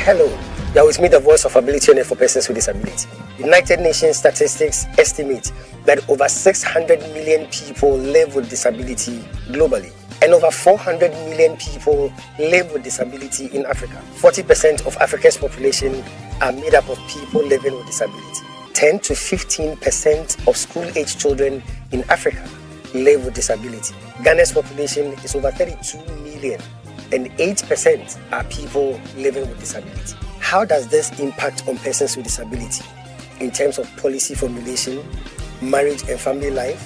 Hello, you are with me, the voice of ability owner for persons with disability. United Nations statistics estimate that over 600 million people live with disability globally, and over 400 million people live with disability in Africa. 40% of Africa's population are made up of people living with disability. 10 to 15% of school-age children in Africa live with disability. Ghana's population is over 32 million, and 8% are people living with disability. How does this impact on persons with disability in terms of policy formulation, marriage and family life,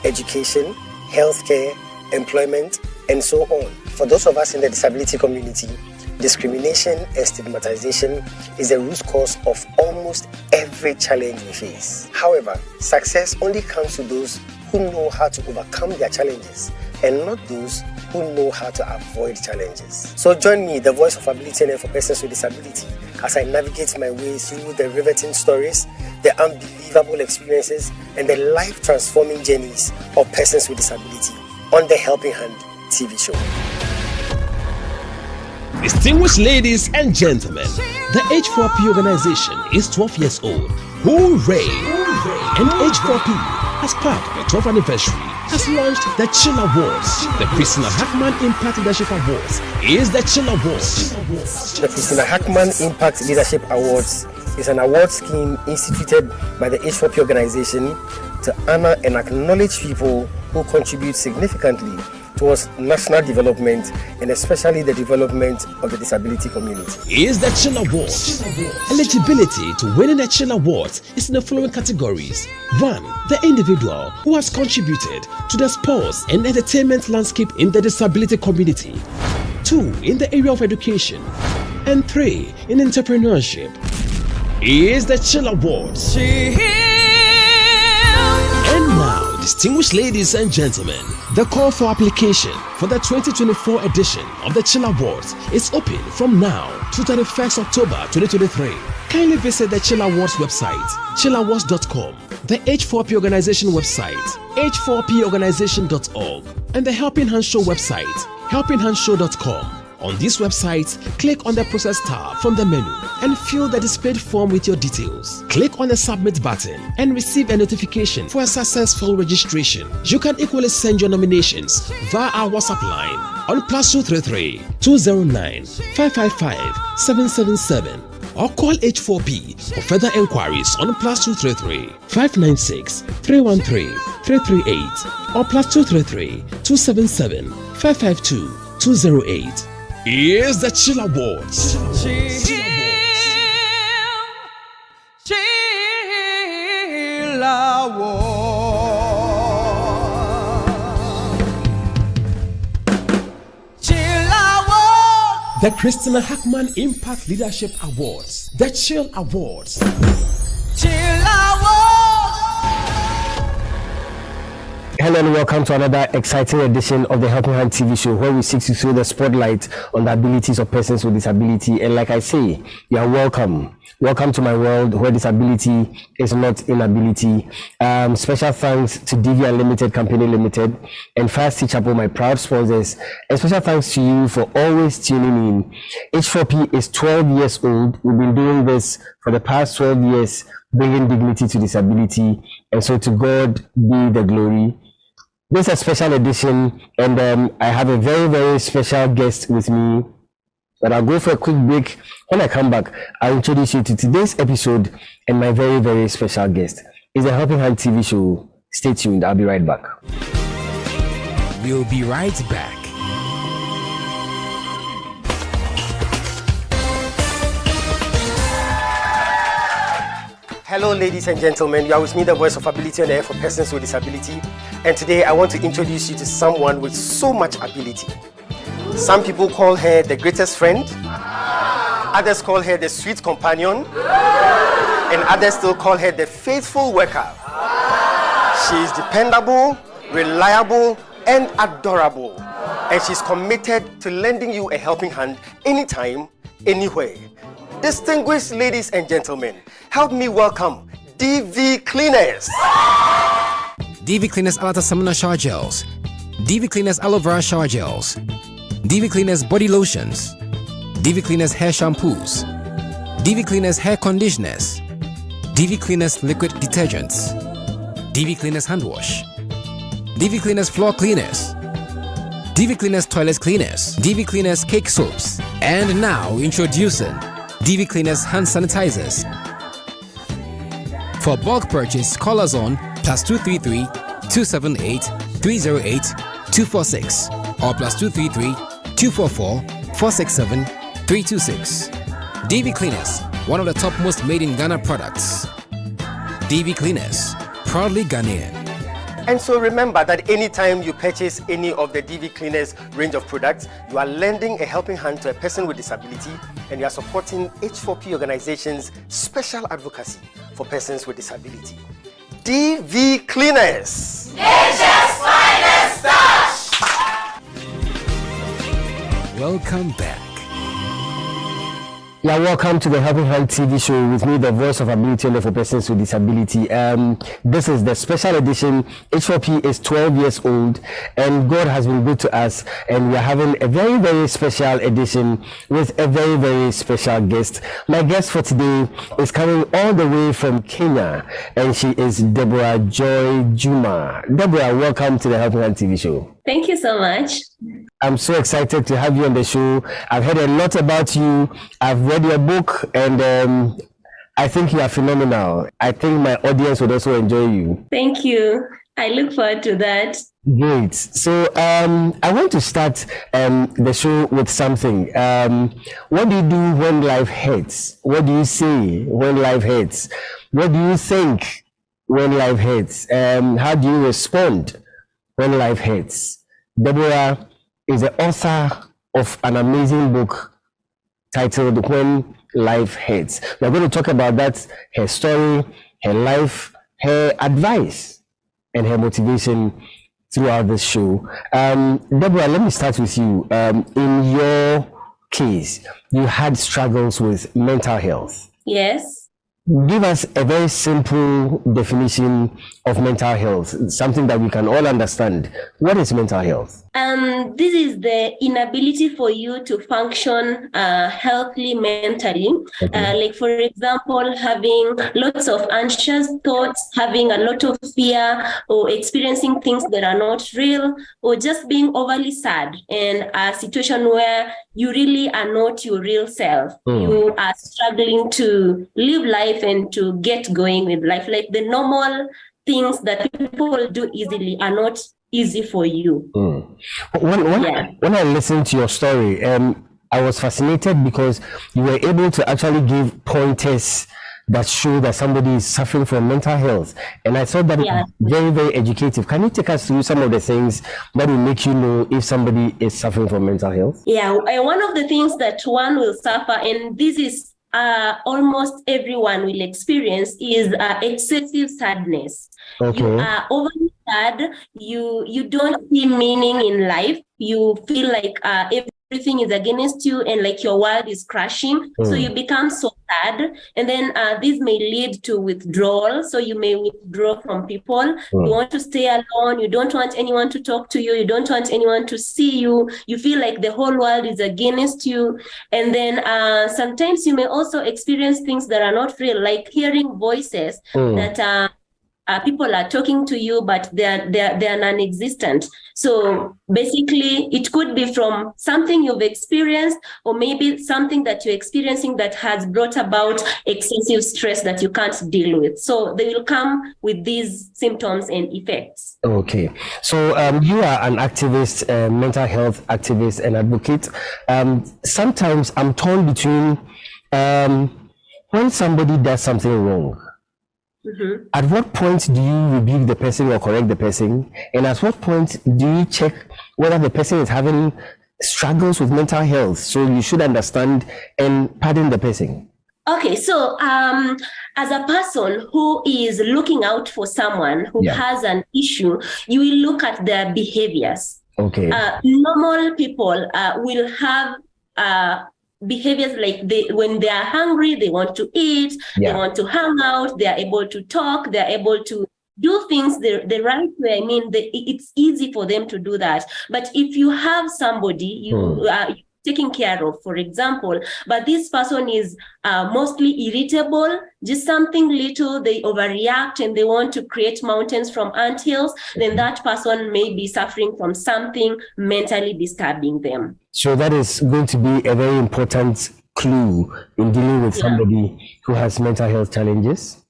education, healthcare, employment, and so on? For those of us in the disability community, discrimination and stigmatization is the root cause of almost every challenge we face. However, success only comes to those who know how to overcome their challenges and not those who know how to avoid challenges. So join me, the voice of ability and for persons with disability, as I navigate my way through the riveting stories, the unbelievable experiences, and the life-transforming journeys of persons with disability on the Helping Hand TV show. Distinguished ladies and gentlemen, the H4P Organization is 12 years old. Hooray! And H4P, as part of the 12th anniversary, has launched the Chill Awards. The Christina Hackman Impact Leadership Awards is the Chill Awards. The Christina Hackman Impact Leadership Awards is an award scheme instituted by the H4P Organization to honor and acknowledge people who contribute significantly towards national development and especially the development of the disability community. Is the Chill Awards. Eligibility to winning the Chill Awards is in the following categories. 1. The individual who has contributed to the sports and entertainment landscape in the disability community. 2. In the area of education. And 3. In entrepreneurship. Is the Chill Awards. And now, distinguished ladies and gentlemen, the call for application for the 2024 edition of the Chill Awards is open from now to 31st October 2023. Kindly visit the Chill Awards website, chillawards.com, the H4P Organization website, h4porganization.org, and the Helping Hand Show website, helpinghandshow.com. On these websites, click on the Process tab from the menu and fill the displayed form with your details. Click on the Submit button and receive a notification for a successful registration. You can equally send your nominations via our WhatsApp line on +233 209 555 777 or call H4P for further enquiries on +233 596 313 338 or +233 277 552 208. Here's the Chill Awards. Chill Awards. Chill Awards. The Christina Hackman Impact Leadership Awards. The Chill Awards. Chill Awards. Hello and welcome to another exciting edition of the Helping Hand TV show, where we seek to throw the spotlight on the abilities of persons with disability. And like I say, you are welcome. Welcome to my world where disability is not inability. Special thanks to DV Unlimited Company Limited and Fast Teachable, my proud sponsors. And special thanks to you for always tuning in. H4P is 12 years old. We've been doing this for the past 12 years, bringing dignity to disability. And so to God be the glory. This is a special edition, and I have a very, very special guest with me. But I'll go for a quick break. When I come back, I'll introduce you to today's episode and my very, very special guest. It's a Helping Hand TV show. Stay tuned. I'll be right back. We'll be right back. Hello, ladies and gentlemen. You are with me, the voice of ability on air for persons with disability. And today I want to introduce you to someone with so much ability. Some people call her the greatest friend. Others call her the sweet companion. And others still call her the faithful worker. She is dependable, reliable, and adorable. And she's committed to lending you a helping hand anytime, anywhere. Distinguished ladies and gentlemen, help me welcome DV Cleaners. DV Cleaners Alata Samuna Shower Gels, DV Cleaners Aloe Vera Shower Gels, DV Cleaners Body Lotions, DV Cleaners Hair Shampoos, DV Cleaners hair conditioners, DV Cleaners liquid detergents, DV Cleaners hand wash, DV Cleaners floor cleaners, DV Cleaners toilet cleaners, DV Cleaners cake soaps, and now introducing DV Cleaners hand sanitizers. For bulk purchase, call us on +233 278 308 246 or +233 244 467 326. DV Cleaners, one of the top most made in Ghana products. DV Cleaners, proudly Ghanaian. And so remember that anytime you purchase any of the DV Cleaners range of products, you are lending a helping hand to a person with disability, and you are supporting H4P Organization's special advocacy for persons with disability. DV Cleaners! Nature's finest touch! Welcome back. Yeah, welcome to the Helping Hand TV show with me, the voice of ability only for persons with disability. This is the special edition. H4P is 12 years old, and God has been good to us, and we are having a very, very special edition with a very, very special guest. My guest for today is coming all the way from Kenya, and she is Deborah Joy Juma. Deborah, welcome to the Helping Hand TV show. Thank you so much. I'm so excited to have you on the show. I've heard a lot about you. I've read your book, and I think you are phenomenal. I think my audience would also enjoy you. Thank you. I look forward to that. Great. So I want to start the show with something. What do you do when life hurts? What do you say when life hurts? What do you think when life hurts? How do you respond when life hurts? Deborah is the author of an amazing book titled When Life Hurts. We're going to talk about that, her story, her life, her advice, and her motivation throughout this show. Deborah, let me start with you. In your case, you had struggles with mental health. Yes. Give us a very simple definition of mental health, something that we can all understand. What is mental health? This is the inability for you to function healthily mentally. Like, for example, having lots of anxious thoughts, having a lot of fear, or experiencing things that are not real, or just being overly sad in a situation where you really are not your real self. You are struggling to live life and to get going with life. Like the normal things that people do easily are not easy for you. When I listened to your story, I was fascinated because you were able to actually give pointers that show that somebody is suffering from mental health. And I thought that was very, very educative. Can you take us through some of the things that will make you know if somebody is suffering from mental health? Yeah, and one of the things that one will suffer, and this is almost everyone will experience, is excessive sadness. Okay. You are overly sad. You don't see meaning in life. You feel like everything is against you and like your world is crashing. So you become so sad. And then this may lead to withdrawal. So you may withdraw from people. You want to stay alone. You don't want anyone to talk to you. You don't want anyone to see you. You feel like the whole world is against you. And then sometimes you may also experience things that are not real, like hearing voices that people are talking to you, but they're non-existent. So basically, it could be from something you've experienced, or maybe something that you're experiencing that has brought about excessive stress that you can't deal with. So they will come with these symptoms and effects. Okay. So you are an activist, mental health activist and advocate. Sometimes I'm torn between when somebody does something wrong. At what point do you rebuke the person or correct the person? And at what point do you check whether the person is having struggles with mental health? So you should understand and pardon the person. Okay, so as a person who is looking out for someone who has an issue, you will look at their behaviors. Okay. Normal people will have behaviors like when they are hungry, they want to eat, they want to hang out, they are able to talk, they are able to do things the right way. I mean, it's easy for them to do that. But if you have somebody, you taken care of, for example, but this person is mostly irritable, just something little, they overreact and they want to create mountains from anthills, then that person may be suffering from something mentally disturbing them. So that is going to be a very important clue in dealing with somebody who has mental health challenges.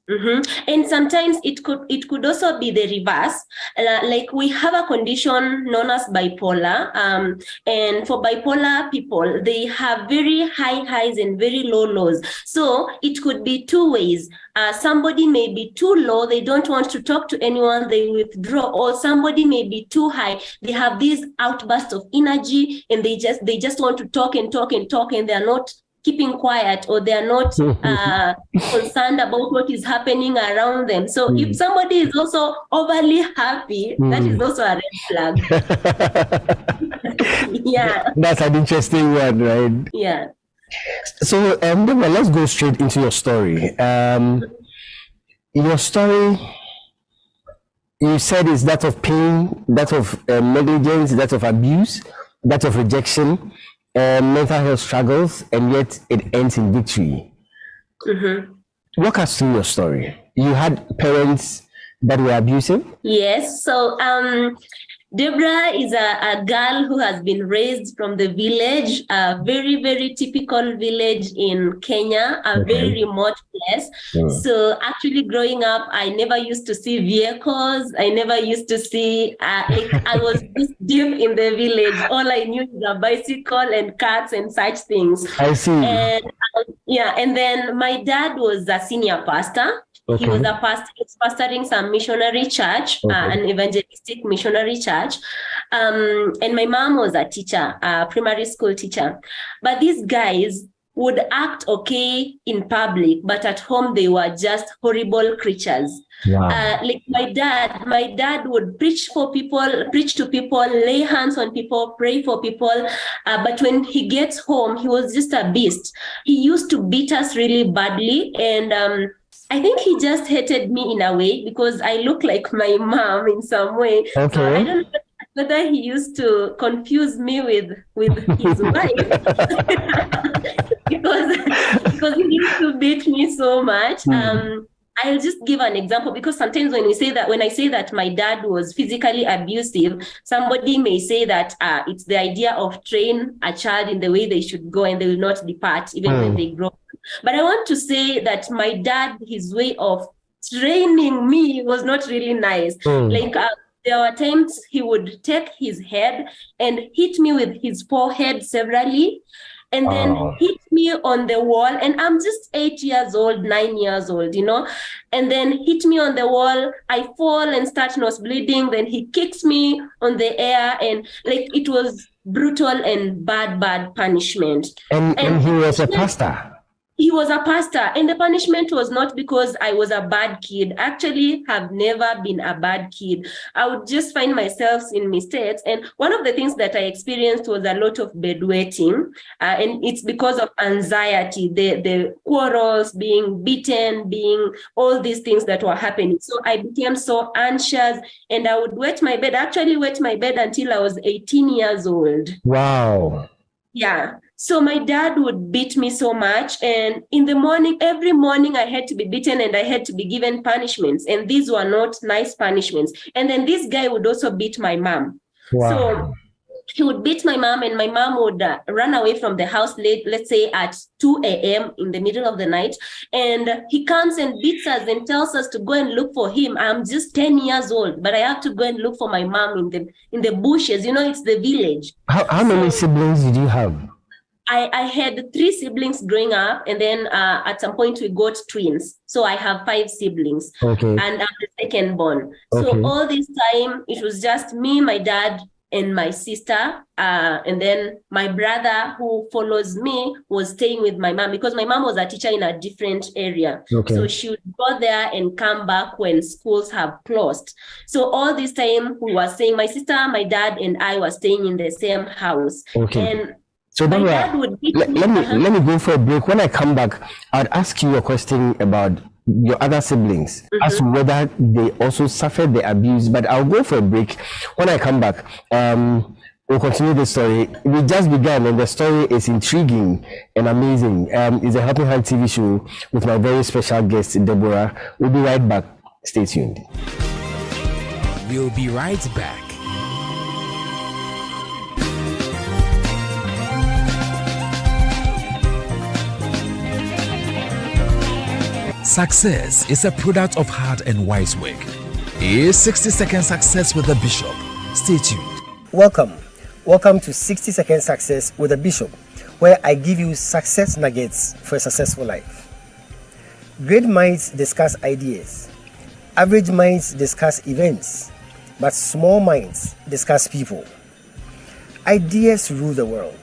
And sometimes it could also be the reverse. Like we have a condition known as bipolar, and for bipolar people, they have very high highs and very low lows. So it could be two ways. Somebody may be too low, they don't want to talk to anyone, they withdraw, or somebody may be too high, they have these outbursts of energy and they just want to talk and talk and talk, and they're not keeping quiet, or they're not concerned about what is happening around them. So if somebody is also overly happy, that is also a red flag. Yeah. That's an interesting one, right? Yeah. So, Deborah, let's go straight into your story. Your story, you said, is that of pain, that of negligence, that of abuse, that of rejection, mental health struggles, and yet it ends in victory. Walk us through your story. You had parents that were abusive? Yes. So Deborah is a girl who has been raised from the village, a very, very typical village in Kenya, a very remote place. So actually growing up, I never used to see vehicles. I never used to see, I was just deep in the village. All I knew is a bicycle and cats and such things. I see. And and then my dad was a senior pastor. He was a pastor, he was pastoring some missionary church, an evangelistic missionary church. And my mom was a teacher, a primary school teacher. But these guys would act okay in public, but at home they were just horrible creatures. Wow. Like my dad would preach to people, lay hands on people, pray for people. But when he gets home, he was just a beast. He used to beat us really badly, and I think he just hated me in a way because I look like my mom in some way. So I don't know whether he used to confuse me with his wife because he used to beat me so much. I'll just give an example, because sometimes when I say that my dad was physically abusive, somebody may say that it's the idea of train a child in the way they should go and they will not depart even when they grow up. But I want to say that my dad, his way of training me was not really nice. Like there were times he would take his head and hit me with his forehead severally, and then hit me on the wall. And I'm just 8 years old, 9 years old, and then hit me on the wall. I fall and start nose bleeding. Then he kicks me on the air, and like it was brutal and bad punishment. And he was a pastor. He was a pastor, and the punishment was not because I was a bad kid. Actually, have never been a bad kid. I would just find myself in mistakes. And one of the things that I experienced was a lot of bedwetting. And it's because of anxiety, the quarrels, being beaten, being all these things that were happening. So I became so anxious, and I would wet my bed until I was 18 years old. Wow. Yeah. So my dad would beat me so much. And in the morning, every morning I had to be beaten and I had to be given punishments. And these were not nice punishments. And then this guy would also beat my mom. Wow. So he would beat my mom, and my mom would run away from the house late, let's say at 2 a.m. in the middle of the night. And he comes and beats us and tells us to go and look for him. I'm just 10 years old, but I have to go and look for my mom in the bushes. It's the village. How many siblings did you have? I had 3 siblings growing up, and then at some point we got twins. So I have 5 siblings, and I'm the second born. So all this time, it was just me, my dad, and my sister. And then my brother, who follows me, was staying with my mom because my mom was a teacher in a different area. So she would go there and come back when schools have closed. So all this time we were staying, my sister, my dad, and I were staying in the same house. And so let me go for a break. When I come back, I'd ask you a question about your other siblings, as to whether they also suffered the abuse. But I'll go for a break. When I come back, We'll continue the story. We just began, and the story is intriguing and amazing. It's a Helping Hand TV show with my very special guest, Deborah. We'll be right back. Stay tuned. We'll be right back. Success is a product of hard and wise work. Is 60-second success with the bishop. Stay tuned. Welcome to 60-second success with the bishop, where I give you success nuggets for a successful life. Great minds discuss ideas. Average minds discuss events, but small minds discuss people. Ideas rule the world.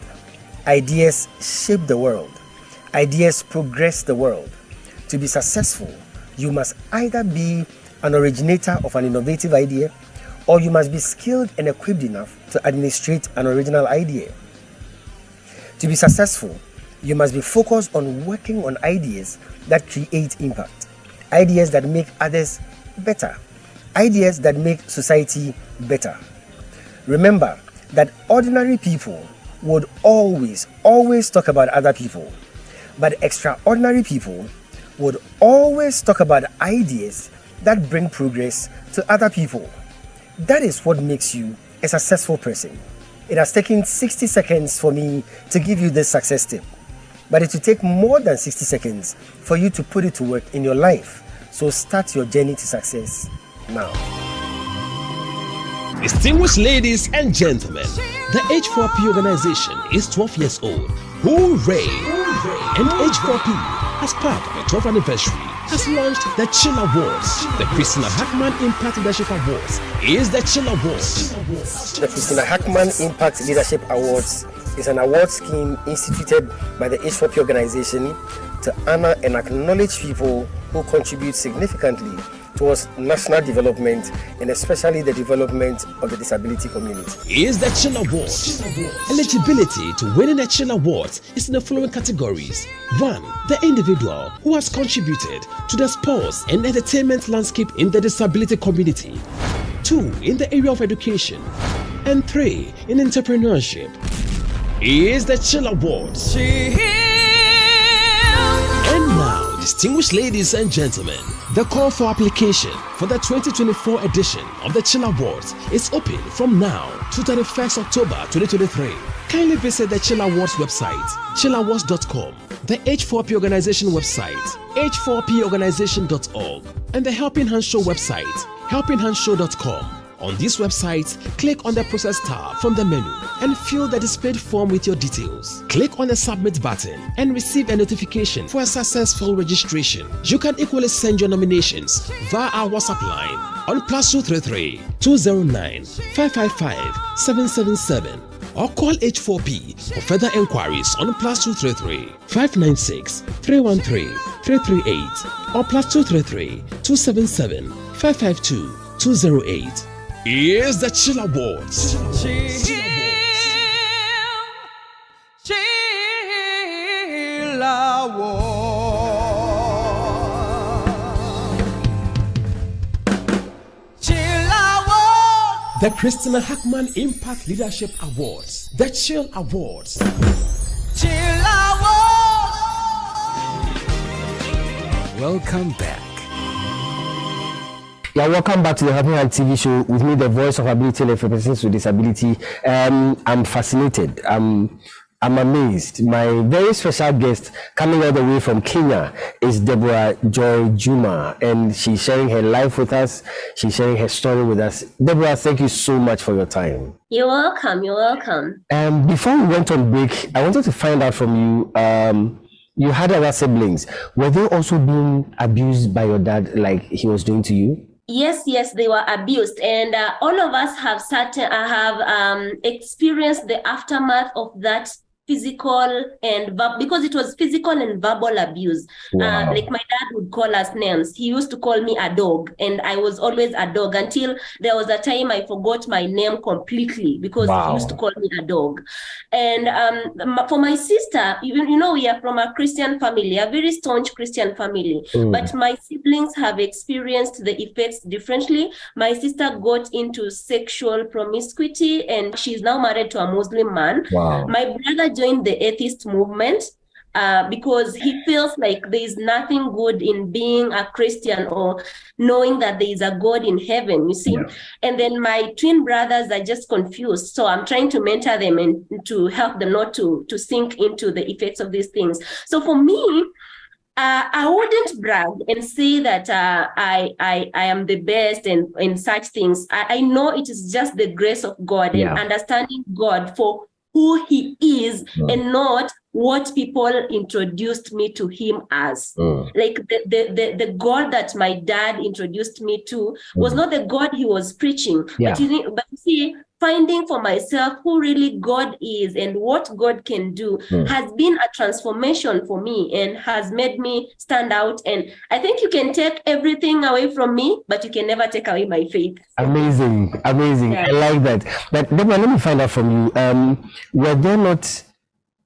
Ideas shape the world. Ideas progress the world. To be successful, you must either be an originator of an innovative idea, or you must be skilled and equipped enough to administrate an original idea. To be successful, you must be focused on working on ideas that create impact, ideas that make others better, ideas that make society better. Remember that ordinary people would always talk about other people, but extraordinary people would always talk about ideas that bring progress to other people. That is what makes you a successful person. It has taken 60 seconds for me to give you this success tip, but it will take more than 60 seconds for you to put it to work in your life. So start your journey to success now. Distinguished ladies and gentlemen, the H4P Organization is 12 years old. Hooray! And H4P, as part of the 12th anniversary, has launched the Chill Awards. The Christina Hackman Impact Leadership Awards is the Chill Awards. The Christina Hackman Impact Leadership Awards is an award scheme instituted by the H4P Organization to honor and acknowledge people who contribute significantly towards national development and especially the development of the disability community. Is the Chill Awards. Eligibility to winning the Chill Awards is in the following categories. 1. The individual who has contributed to the sports and entertainment landscape in the disability community. 2. In the area of education. And 3. In entrepreneurship. Is the Chill Awards. And now, distinguished ladies and gentlemen, the call for application for the 2024 edition of the Chill Awards is open from now to 31st October 2023. Kindly visit the Chill Awards website, chillawards.com, the H4P Organization website, h4porganization.org, and the Helping Hand Show website, helpinghandshow.com. On these websites, click on the Process tab from the menu and fill the displayed form with your details. Click on the Submit button and receive a notification for a successful registration. You can equally send your nominations via our WhatsApp line on +233 209 555 777 or call H4P for further inquiries on +233 596 313 338 or +233 277 552 208. Here's the Chill Awards. Chill Awards. Chill Awards. The Christina Hackman Impact Leadership Awards. The Chill Awards. Chill Awards. Welcome back. Yeah, welcome back to the Helping Hand TV show with me, the voice of ability and for persons with disability. I'm fascinated. I'm amazed. My very special guest coming all the way from Kenya is Deborah Joy Juma, and she's sharing her life with us. She's sharing her story with us. Deborah, thank you so much for your time. You're welcome. You're welcome. Before we went on break, I wanted to find out from you. You had other siblings. Were they also being abused by your dad like he was doing to you? Yes, they were abused, and all of us have experienced the aftermath of that physical and because it was physical and verbal abuse. Wow. Like my dad would call us names. He used to call me a dog, and I was always a dog until there was a time I forgot my name completely because Wow. he used to call me a dog. And for my sister, you know, we are from a Christian family, a very staunch Christian family, but my siblings have experienced the effects differently. My sister got into sexual promiscuity and she's now married to a Muslim man. Wow. My brother joined the atheist movement because he feels like there is nothing good in being a Christian or knowing that there is a God in heaven, you see. Yeah. And then my twin brothers are just confused. So I'm trying to mentor them and to help them not to sink into the effects of these things. So for me, I wouldn't brag and say that I am the best and in such things. I know it is just the grace of God and understanding God for who he is and not what people introduced me to him as. Like the God that my dad introduced me to was not the God he was preaching. But you see, finding for myself who really God is and what God can do has been a transformation for me and has made me stand out. And I think you can take everything away from me, but you can never take away my faith. Amazing. I like that. But Deborah, let me find out from you. Were there not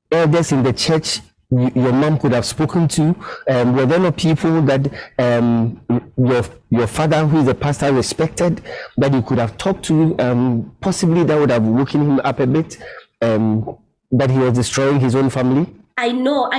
elders in the church your mom could have spoken to? Were there not people that your father, who is a pastor, respected, that you could have talked to? Possibly that would have woken him up a bit, that he was destroying his own family? I know.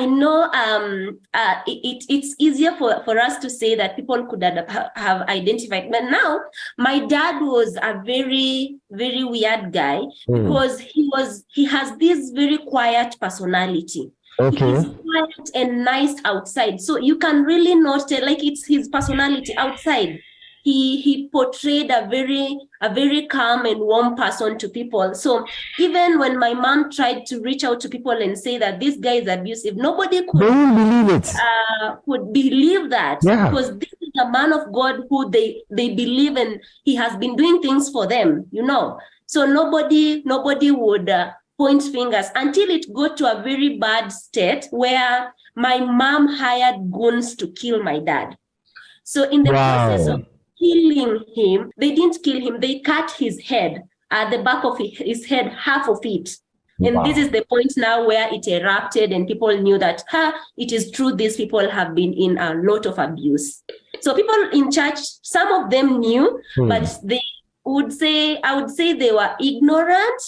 It's easier for us to say that people could have identified. But now, my dad was a very, very weird guy because he has this very quiet personality. Okay. He's quiet and nice outside. So you can really not tell, like, it's his personality outside. He portrayed a very calm and warm person to people. So even when my mom tried to reach out to people and say that this guy is abusive, nobody could believe it. Could believe that because this is a man of God who they believe in. He has been doing things for them, you know. So nobody would point fingers until it got to a very bad state where my mom hired goons to kill my dad. So in the process of killing him, they didn't kill him, they cut his head, the back of his head, half of it. And this is the point now where it erupted and people knew that it is true, these people have been in a lot of abuse. So people in church, some of them knew, but I would say they were ignorant.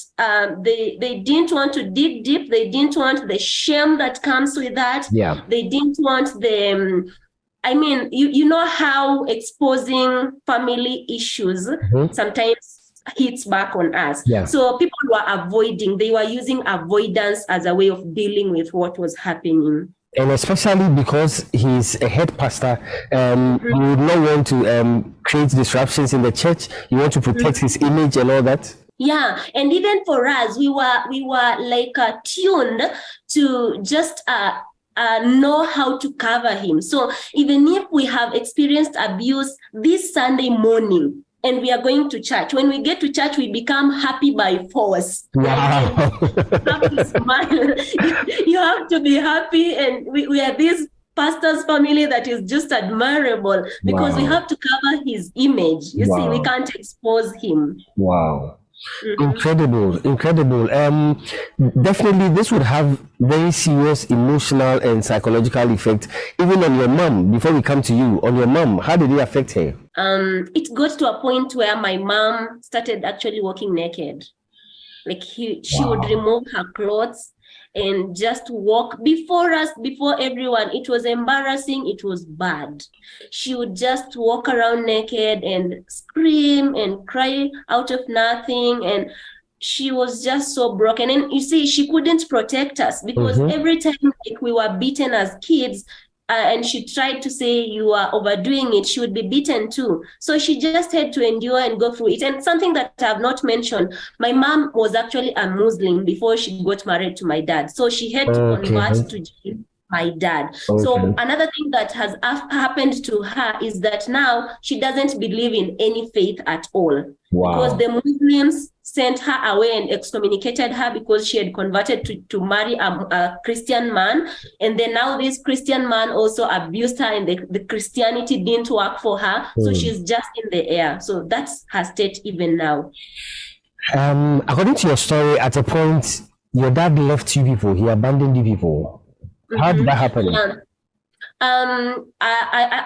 They didn't want to dig deep. They didn't want the shame that comes with that. Yeah. They didn't want the, you know how exposing family issues sometimes hits back on us. Yeah. So people were avoiding. They were using avoidance as a way of dealing with what was happening. And especially because he's a head pastor, you would not want to create disruptions in the church. You want to protect his image and all that. Yeah, and even for us, we were like tuned to just know how to cover him. So even if we have experienced abuse this Sunday morning, and we are going to church. When we get to church, we become happy by force. Wow. You have to smile. You have to be happy. And we are this pastor's family that is just admirable because we have to cover his image. You see, we can't expose him. Wow. Incredible. Definitely this would have very serious emotional and psychological effect even on your mom. Before we come to you, on your mom, how did it affect her? It got to a point where my mom started actually walking naked. Like she would remove her clothes and just walk before us, before everyone. It was embarrassing. It was bad. She would just walk around naked and scream and cry out of nothing. And she was just so broken. And you see, she couldn't protect us because every time like, we were beaten as kids, and she tried to say you are overdoing it, she would be beaten too. So she just had to endure and go through it. And something that I have not mentioned, my mom was actually a Muslim before she got married to my dad. So she had to convert to my dad. So another thing that has happened to her is that now she doesn't believe in any faith at all. Because the Muslims sent her away and excommunicated her because she had converted to marry a Christian man. And then now this Christian man also abused her and the Christianity didn't work for her. So she's just in the air. So that's her state even now. According to your story, at a point, Your dad left you people. He abandoned you people. How did that happen?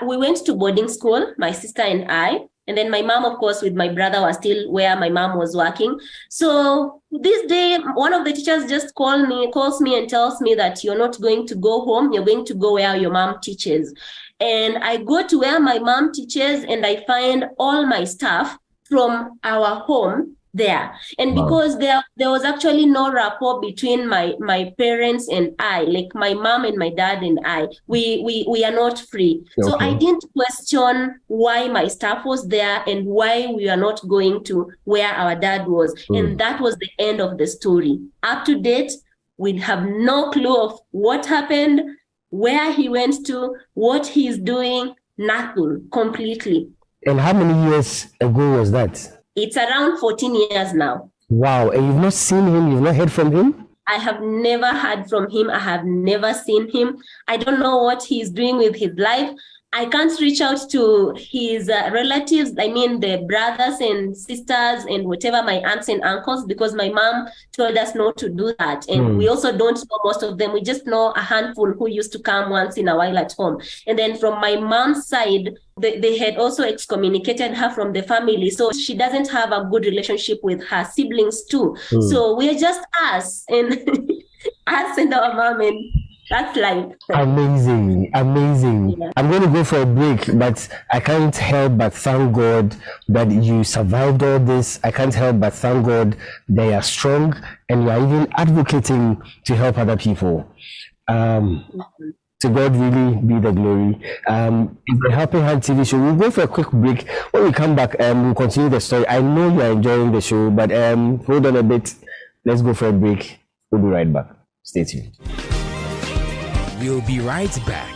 We went to boarding school, my sister and I. And then my mom, of course, with my brother was still where my mom was working. So this day, one of the teachers just calls me and tells me that you're not going to go home. You're going to go where your mom teaches. And I go to where my mom teaches and I find all my stuff from our home there. And because there was actually no rapport between my parents and I, like my mom and my dad and I, we are not free. Okay. So I didn't question why my stuff was there and why we are not going to where our dad was. And that was the end of the story. Up to date, we have no clue of what happened, where he went to, what he's doing, nothing, completely. And how many years ago was that? It's around 14 years now. Wow. And you've not seen him? You've not heard from him? I have never heard from him. I have never seen him. I don't know what he's doing with his life. I can't reach out to his relatives. I mean, the brothers and sisters and whatever, my aunts and uncles, because my mom told us not to do that. And we also don't know most of them. We just know a handful who used to come once in a while at home. And then from my mom's side, they had also excommunicated her from the family. So she doesn't have a good relationship with her siblings too. So we're just us and us and our mom, and that's life. Amazing. Yeah. I'm going to go for a break, but I can't help but thank God that you survived all this. I can't help but thank God they are strong and you are even advocating to help other people. To God really be the glory. It's the Helping Hand TV show. We'll go for a quick break. When we come back, we'll continue the story. I know you are enjoying the show, but hold on a bit. Let's go for a break. We'll be right back. Stay tuned. We'll be right back.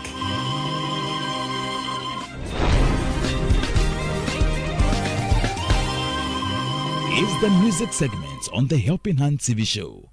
It's the music segment on the Helping Hand TV show.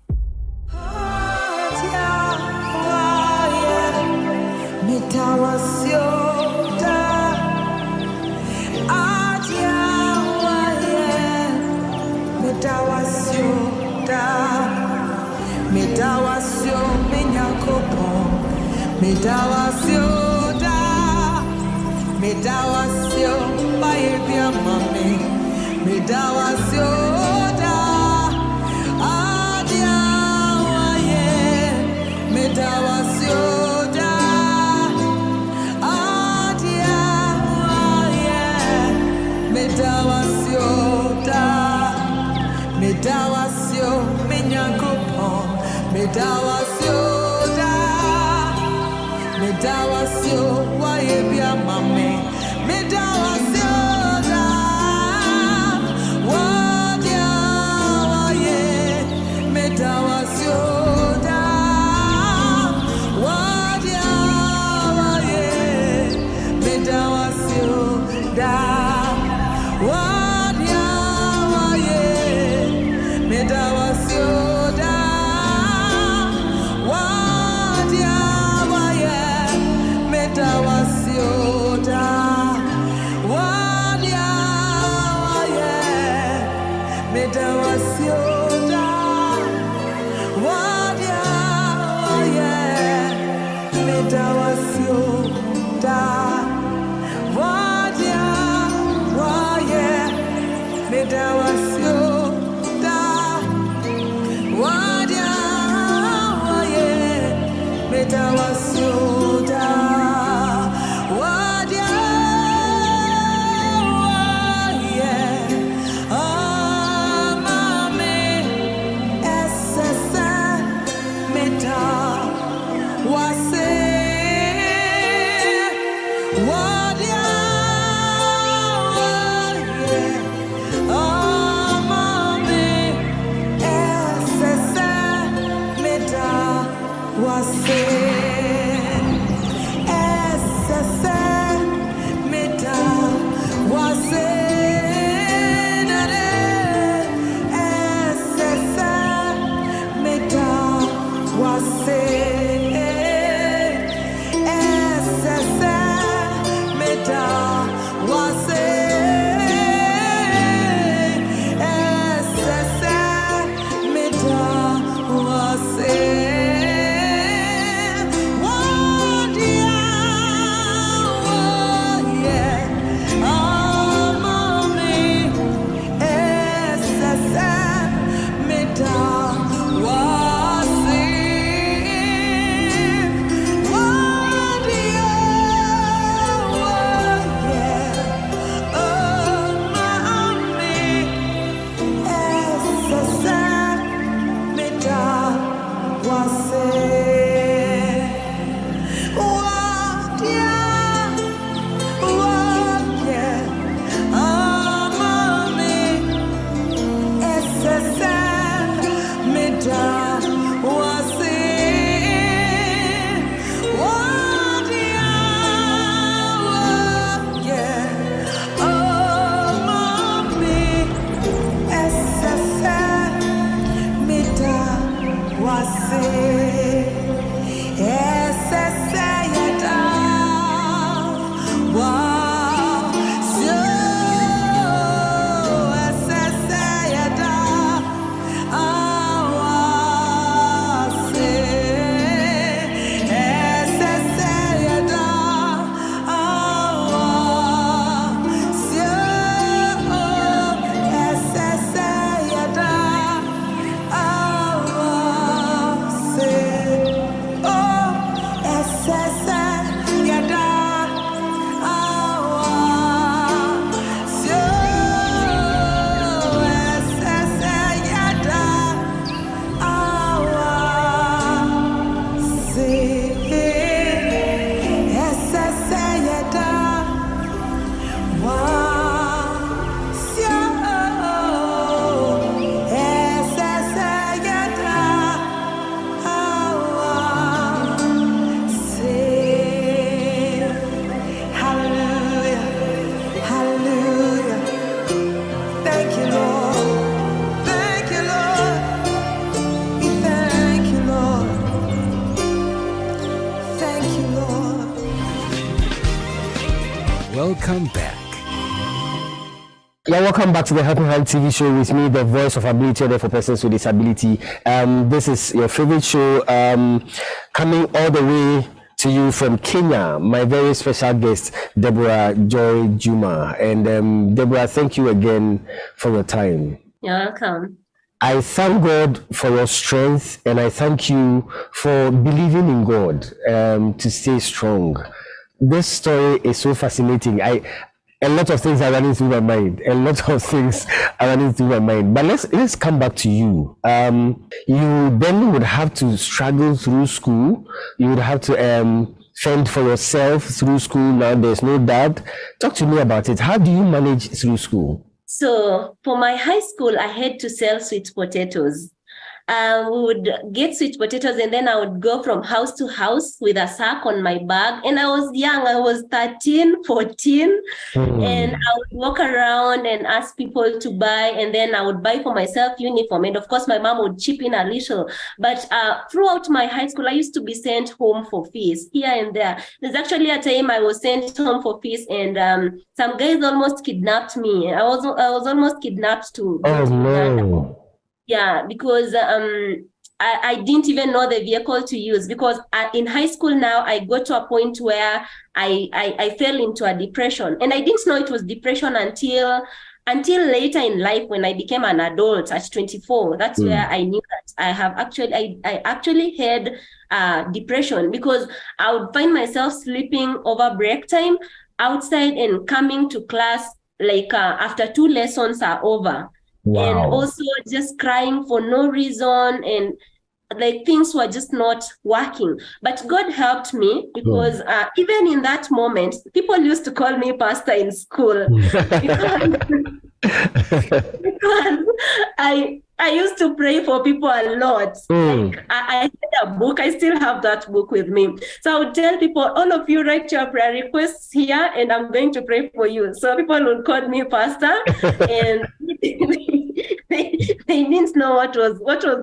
Welcome back. Yeah, welcome back to the Helping Hand TV show with me, the voice of ability there for persons with disability. This is your favorite show, coming all the way to you from Kenya. My very special guest, Deborah Joy Juma. And Deborah, thank you again for your time. You're welcome. I thank God for your strength, and I thank you for believing in God to stay strong. This story is so fascinating. A lot of things are running through my mind. But let's come back to you. You then would have to struggle through school. You would have to fend for yourself through school. Now there's no dad. Talk to me about it. How do you manage through school? So for my high school, I had to sell sweet potatoes. We would get sweet potatoes, and then I would go from house to house with a sack on my back. And I was young, I was 13, 14, and I would walk around and ask people to buy, and then I would buy for myself uniform. And of course, my mom would chip in a little. But throughout my high school, I used to be sent home for fees here and there. There's actually a time I was sent home for fees, and some guys almost kidnapped me. I was almost kidnapped to Uganda. Yeah, because I didn't even know the vehicle to use, because in high school now I got to a point where I fell into a depression, and I didn't know it was depression until later in life when I became an adult at 24. That's where I knew that I actually had depression, because I would find myself sleeping over break time outside and coming to class like after 2 lessons are over. Wow. And also just crying for no reason, and like things were just not working. But God helped me, because even in that moment, people used to call me pastor in school because I used to pray for people a lot. Like I had a book. I still have that book with me. So I would tell people, all of you write your prayer requests here, and I'm going to pray for you. So people would call me pastor, and they didn't know what was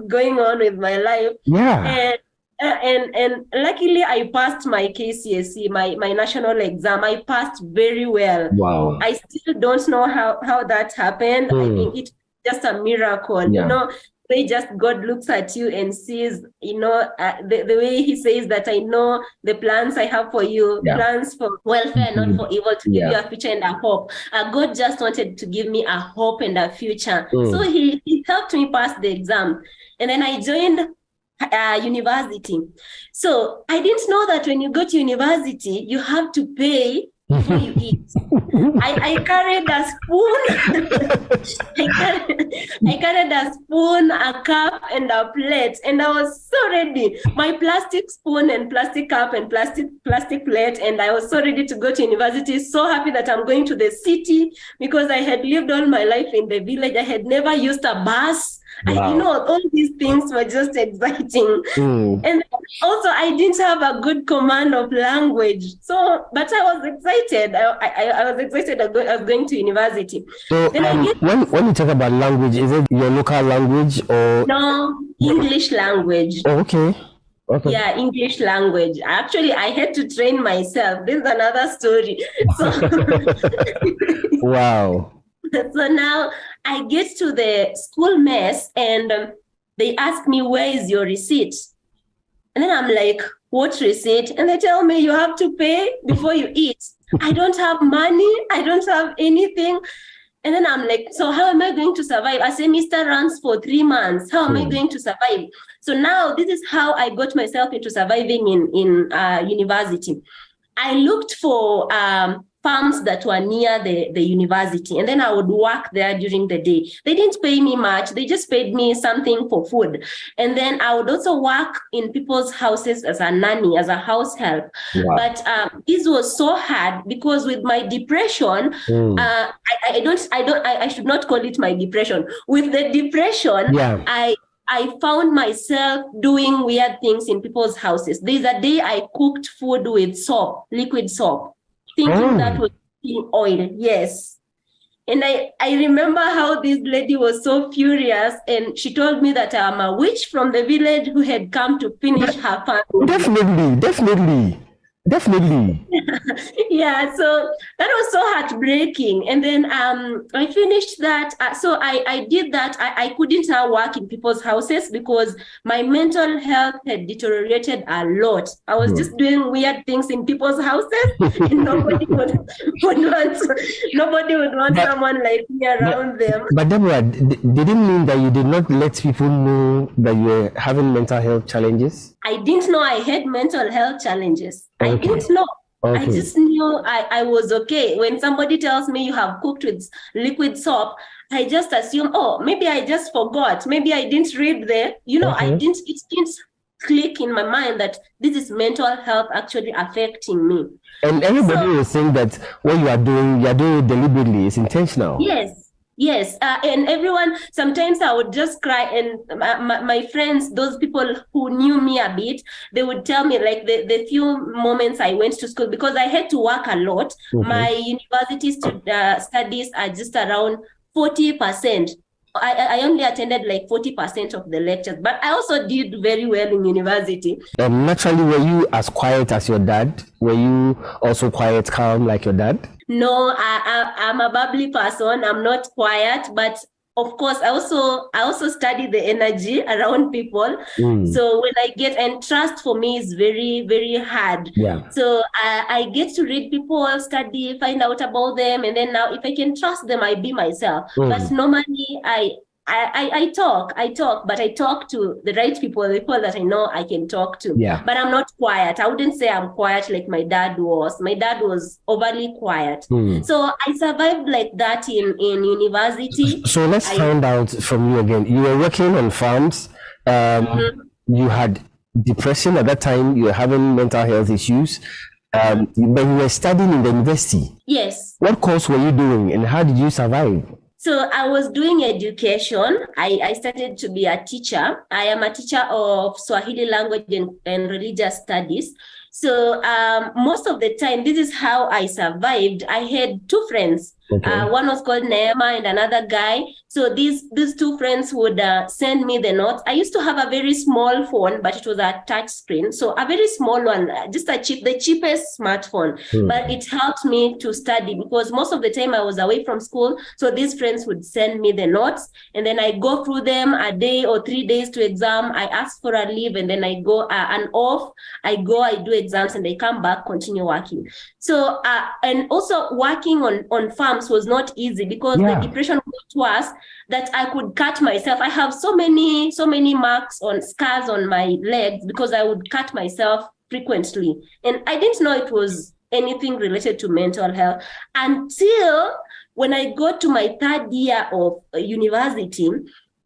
going on with my life. Yeah. And luckily I passed my KCSE, my national exam. I passed very well. Wow. I still don't know how that happened. I think it's just a miracle. Yeah. You know, they just, God looks at you and sees, you know, the way he says that I know the plans I have for you, plans for welfare, not for evil, to give you a future and a hope. God just wanted to give me a hope and a future. So he helped me pass the exam. And then I joined university. So I didn't know that when you go to university, you have to pay before you eat. I carried a spoon. I carried a spoon, a cup, and a plate, and I was so ready. My plastic spoon and plastic cup and plastic plate, and I was so ready to go to university. So happy that I'm going to the city, because I had lived all my life in the village. I had never used a bus. Wow. All these things were just exciting. And also, I didn't have a good command of language. So, but I was excited. I was excited. I was going to university. So, when you talk about language, is it your local language or? No, English language. Oh, okay. Okay. Yeah, English language. Actually, I had to train myself. This is another story. So, Wow. so now I get to the school mess and they ask me, where is your receipt? And then I'm like, what receipt? And they tell me, you have to pay before you eat. I don't have money. I don't have anything. And then I'm like, so how am I going to survive? A semester runs for 3 months. How am I going to survive? So now this is how I got myself into surviving in university. I looked for farms that were near the university, and then I would work there during the day. They didn't pay me much. They just paid me something for food. And then I would also work in people's houses as a nanny, as a house help. Wow. But this was so hard because with my depression, I should not call it my depression. With the depression, I found myself doing weird things in people's houses. There's a day I cooked food with soap, liquid soap, thinking that was oil. Yes. And I remember how this lady was so furious, and she told me that I'm a witch from the village who had come to finish her family. Definitely. Yeah, so that was so heartbreaking. And then I finished that. So I did that. I couldn't now work in people's houses because my mental health had deteriorated a lot. I was just doing weird things in people's houses, and nobody would want someone like me around them. But Deborah, did it mean that you did not let people know that you were having mental health challenges? I didn't know I had mental health challenges. Okay. I didn't know. Okay. I just knew I was okay. When somebody tells me you have cooked with liquid soap, I just assume, oh, maybe I just forgot. Maybe I didn't read there. It didn't click in my mind that this is mental health actually affecting me. And everybody will think that what you are doing it deliberately. It's intentional. Yes. And everyone, sometimes I would just cry, and my friends, those people who knew me a bit, they would tell me, like, the few moments I went to school, because I had to work a lot. My university studies are just around 40%. I only attended like 40% of the lectures, but I also did very well in university. Naturally, were you as quiet as your dad? Were you also quiet, calm like your dad? No, I'm a bubbly person. I'm not quiet, but of course, I also study the energy around people. So when I get, and trust for me is very, very hard. Yeah. So I get to read people, study, find out about them, and then now if I can trust them, I be myself. But normally I talk, but I talk to the right people, the people that I know I can talk to. Yeah. But I'm not quiet. I wouldn't say I'm quiet like my dad was. My dad was overly quiet. So I survived like that in university. So let's find out from you again. You were working on farms. You had depression at that time. You were having mental health issues. But you were studying in the university. Yes. What course were you doing, and how did you survive? So I was doing education. I started to be a teacher. I am a teacher of Swahili language and religious studies. So most of the time, this is how I survived. I had two friends. Okay. One was called Neema and another guy. So these two friends would send me the notes. I used to have a very small phone, but it was a touch screen. So a very small one, just the cheapest smartphone. But it helped me to study because most of the time I was away from school. So these friends would send me the notes, and then I go through them a day or 3 days to exam. I ask for a leave, and then I go an off. I do exams, and I come back, continue working. So and also working on farms was not easy because the depression got worse that I could cut myself. I have so many marks on scars on my legs because I would cut myself frequently. And I didn't know it was anything related to mental health until when I got to my third year of university.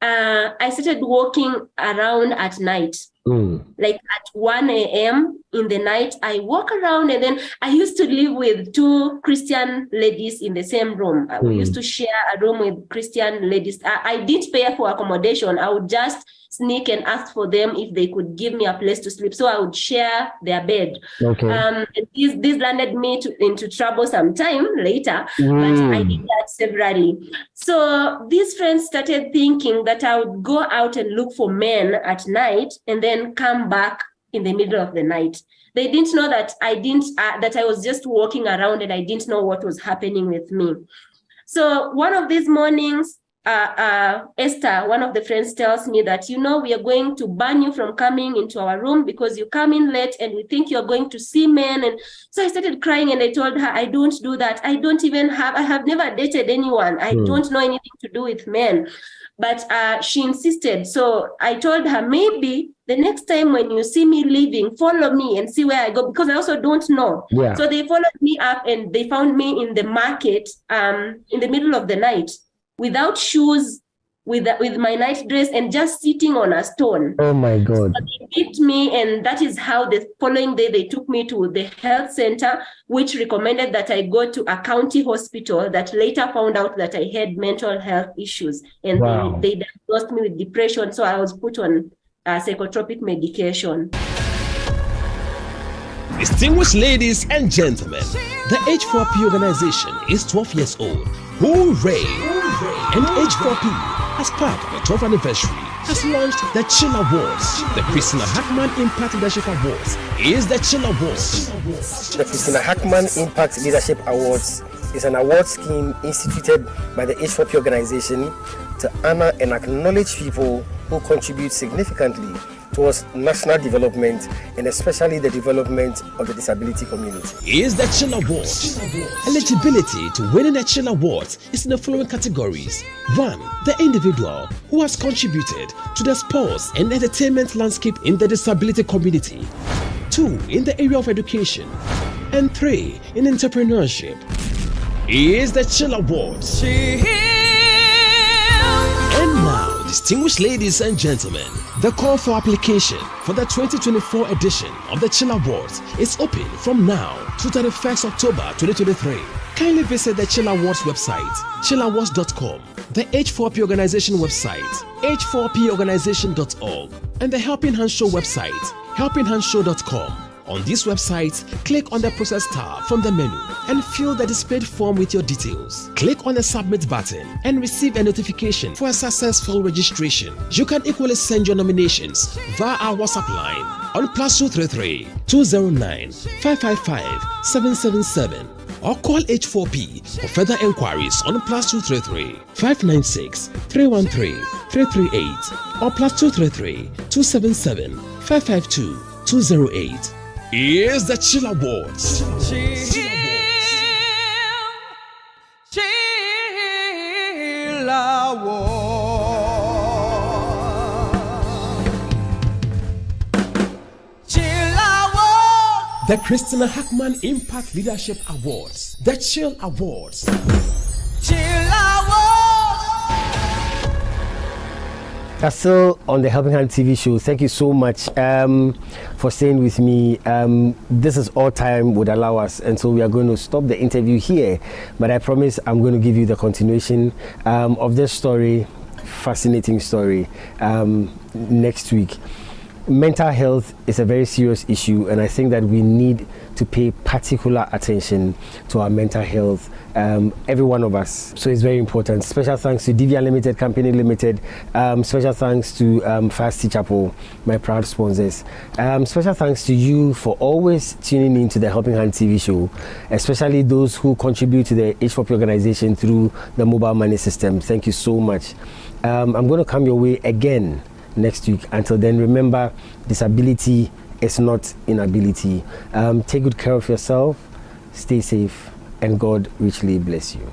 I started walking around at night. Like at 1 a.m. in the night, I walk around, and then I used to live with two Christian ladies in the same room. We used to share a room with Christian ladies. I didn't pay for accommodation. I would just sneak and ask for them if they could give me a place to sleep. So I would share their bed. And this landed me into trouble sometime later, but I did that severally. So these friends started thinking that I would go out and look for men at night and then come back in the middle of the night. They didn't know that I was just walking around, and I didn't know what was happening with me. So one of these mornings, Esther, one of the friends, tells me that, we are going to ban you from coming into our room because you come in late and we think you're going to see men. And so I started crying, and I told her, I don't do that. I have never dated anyone. I don't know anything to do with men. But she insisted. So I told her, maybe the next time when you see me leaving, follow me and see where I go, because I also don't know. Yeah. So they followed me up, and they found me in the market in the middle of the night, without shoes, with my night dress, and just sitting on a stone. Oh my God. So they picked me, and that is how the following day they took me to the health center, which recommended that I go to a county hospital, that later found out that I had mental health issues. And they diagnosed me with depression, so I was put on psychotropic medication. Distinguished ladies and gentlemen, the H4P organization is 12 years old. Hooray! And H4P, as part of the 12th anniversary, has launched the Chill Awards. The Christina Hackman Impact Leadership Awards is the Chill Awards. The Christina Hackman Impact Leadership Awards is an award scheme instituted by the H4P organization to honor and acknowledge people who contribute significantly towards national development, and especially the development of the disability community. Is the Chill Awards. Eligibility to winning the Chill Awards is in the following categories. 1. The individual who has contributed to the sports and entertainment landscape in the disability community. 2. In the area of education. And 3. In entrepreneurship. Is the Chill Awards. And now, distinguished ladies and gentlemen, the call for application for the 2024 edition of the Chill Awards is open from now to 31st October 2023. Kindly visit the Chill Awards website, chillawards.com, the H4P Organization website, h4porganization.org, and the Helping Hand Show website, helpinghandshow.com. On these websites, click on the Process tab from the menu and fill the displayed form with your details. Click on the Submit button and receive a notification for a successful registration. You can equally send your nominations via our WhatsApp line on +233 209 555 777 or call H4P for further enquiries on +233 596 313 338 or +233 277 552 208. Here's the Chill Awards. Chill Awards. The Christina Hackman Impact Leadership Awards. The Chill Awards. Chill Awards. That's still on the Helping Hand TV show. Thank you so much for staying with me. This is all time would allow us, and so we are going to stop the interview here. But I promise I'm going to give you the continuation of this story, fascinating story, next week. Mental health is a very serious issue, and I think that we need to pay particular attention to our mental health, every one of us. So it's very important. Special thanks to Divya Limited Company Limited. Special thanks to Fast Chapel, my proud sponsors. Special thanks to you for always tuning in to the Helping Hand TV show, especially those who contribute to the H4P organization through the mobile money system. Thank you so much. I'm going to come your way again next week. Until then, remember, disability is not inability. Take good care of yourself, stay safe, and God richly bless you.